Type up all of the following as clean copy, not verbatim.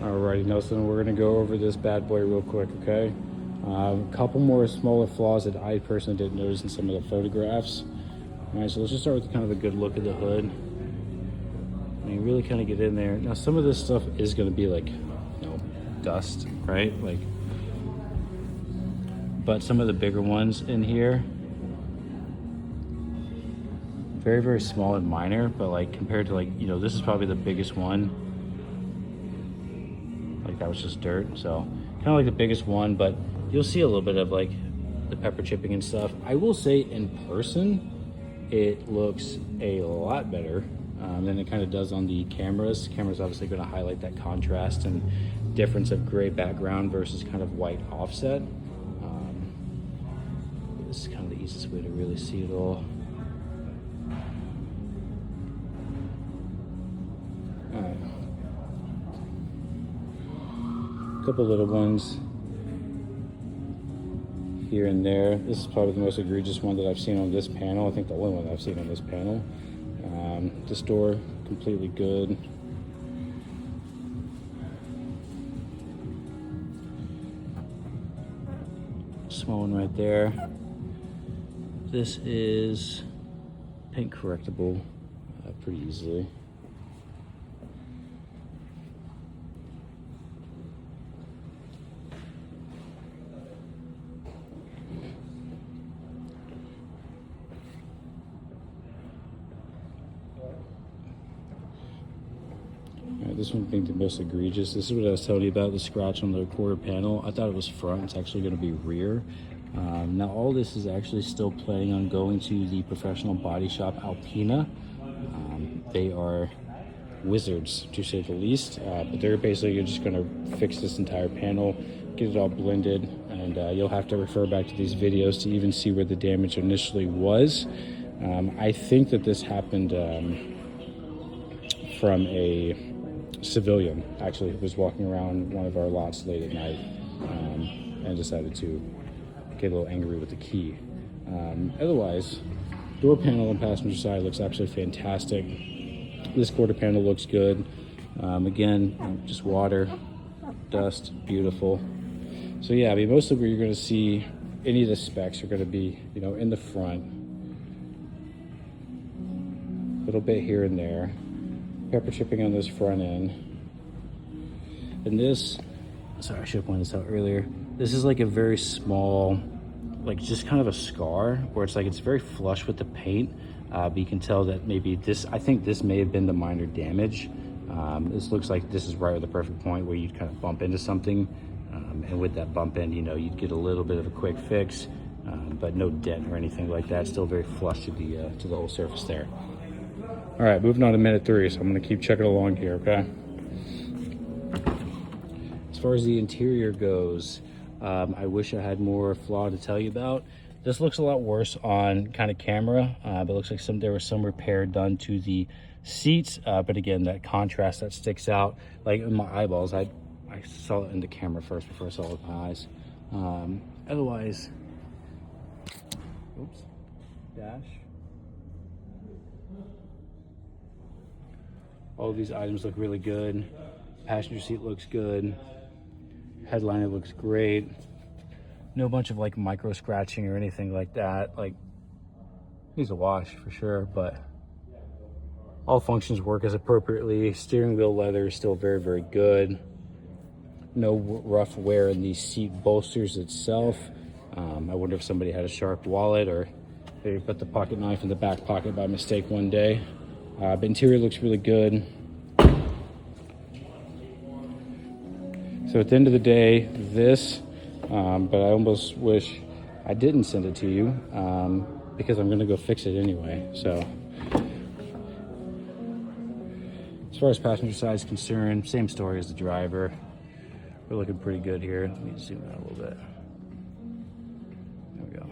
Alrighty, Nelson, we're gonna go over this bad boy real quick, okay? A couple more smaller flaws that I personally didn't notice in some of the photographs. All right, so let's just start with kind of a good look at the hood. And you really kind of get in there. Now, some of this stuff is gonna be like, dust, right? Like, but some of the bigger ones in here, very, very small and minor, but like compared to like, this is probably the biggest one. Like that was just dirt, so kind of like the biggest one, but you'll see a little bit of like the pepper chipping and stuff. I will say in person, it looks a lot better than it kind of does on the cameras. Camera's obviously going to highlight that contrast and difference of gray background versus kind of white offset. This is kind of the easiest way to really see it all. All right. A couple little ones here and there. This is probably the most egregious one that I've seen on this panel. I think the only one that I've seen on this panel. This door, completely good. Small one right there. This is paint correctable pretty easily. This one being the most egregious. This is what I was telling you about, the scratch on the quarter panel. I thought it was front, it's actually going to be rear. Now all this is actually still planning on going to the professional body shop Alpina. They are wizards to say the least, but they're basically just going to fix this entire panel, get it all blended, and you'll have to refer back to these videos to even see where the damage initially was. I think that this happened from a civilian, actually, who was walking around one of our lots late at night and decided to get a little angry with the key. Otherwise, door panel on passenger side looks absolutely fantastic. This quarter panel looks good. Again, just water, dust, beautiful. So yeah, I mean, most of where you're going to see any of the specs are going to be, in the front. A little bit here and there. Pepper chipping on this front end. And this, sorry, I should have pointed this out earlier. This is like a very small, like just kind of a scar where it's like it's very flush with the paint. But you can tell that maybe this, I think this may have been the minor damage. This looks like this is right at the perfect point where you'd kind of bump into something. And with that bump in, you'd get a little bit of a quick fix, but no dent or anything like that. Still very flush to the whole surface there. All right, moving on to minute 3, so I'm gonna keep checking along here, okay? As far as the interior goes, I wish I had more flaw to tell you about. This looks a lot worse on kind of camera, but it looks like there was some repair done to the seats, but again, that contrast that sticks out, like in my eyeballs, I saw it in the camera first before I saw it with my eyes. Otherwise, oops, dash. All of these items look really good. Passenger seat looks good. Headliner looks great. No bunch of like micro scratching or anything like that. Like, needs a wash for sure, but all functions work as appropriately. Steering wheel leather is still very, very good. No rough wear in the seat bolsters itself. I wonder if somebody had a sharp wallet or they put the pocket knife in the back pocket by mistake one day. But interior looks really good. So at the end of the day, this, but I almost wish I didn't send it to you because I'm gonna go fix it anyway. So as far as passenger side is concerned, same story as the driver. We're looking pretty good here. Let me zoom out a little bit. There we go.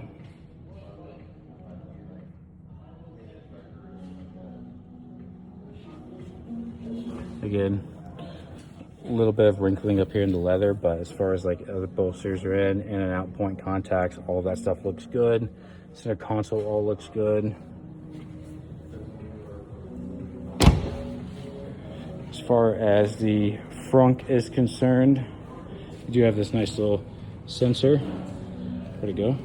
Again, a little bit of wrinkling up here in the leather, but as far as like other bolsters are in and out point contacts, all of that stuff looks good. Center console all looks good. As far as the frunk is concerned, you do have this nice little sensor. Where'd it go?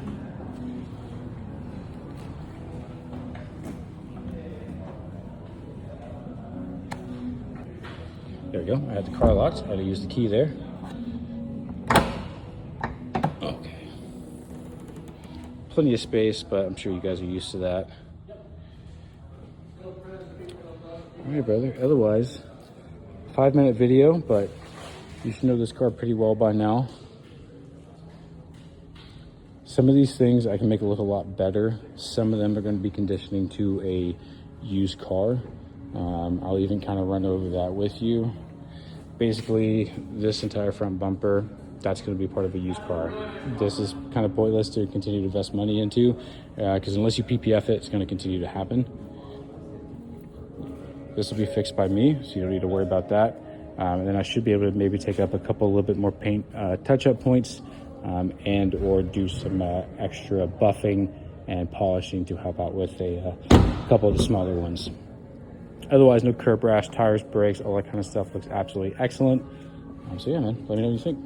There we go. I had the car locked. I had to use the key there. Okay. Plenty of space, but I'm sure you guys are used to that. All right, brother. Otherwise, 5-minute video, but you should know this car pretty well by now. Some of these things I can make look a lot better. Some of them are going to be conditioning to a used car. I'll even kind of run over that with you. Basically, this entire front bumper, that's going to be part of a used car. This is kind of pointless to continue to invest money into, because unless you PPF it, it's going to continue to happen. This will be fixed by me, so you don't need to worry about that. And then I should be able to maybe take up a couple, a little bit more paint touch-up points, and or do some extra buffing and polishing to help out with a couple of the smaller ones. Otherwise, no curb rash, tires, brakes, all that kind of stuff looks absolutely excellent. So yeah, man, let me know what you think.